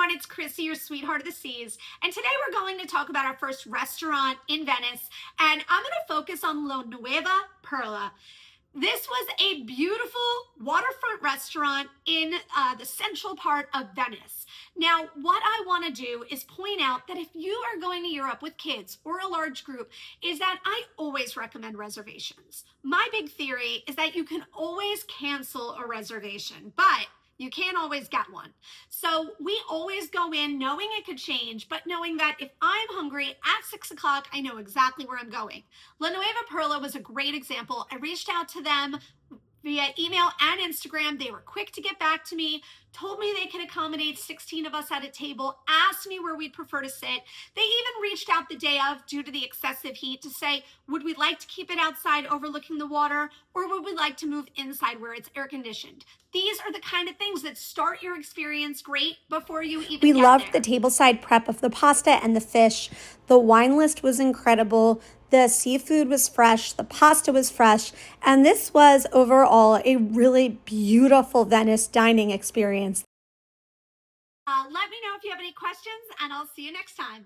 everyone, it's Chrissy, your sweetheart of the seas, and today we're going to talk about our first restaurant in Venice, and I'm going to focus on La Nuova Perla. This was a beautiful waterfront restaurant in the central part of Venice. Now, what I want to do is point out that if you are going to Europe with kids or a large group, is that I always recommend reservations. My big theory is that you can always cancel a reservation, but you can't always get one. So we always go in knowing it could change, but knowing that if I'm hungry at 6 o'clock, I know exactly where I'm going. La Nuova Perla was a great example. I reached out to them via email and Instagram. They were quick to get back to me, told me they could accommodate 16 of us at a table, asked me where we'd prefer to sit. They even reached out the day of, due to the excessive heat, to say, would we like to keep it outside overlooking the water, or would we like to move inside where it's air conditioned? These are the kind of things that start your experience great before you even We get loved there. the tableside prep of the pasta and the fish. The wine list was incredible. The seafood was fresh. The pasta was fresh. And this was overall a really beautiful Venice dining experience. Let me know if you have any questions, and I'll see you next time.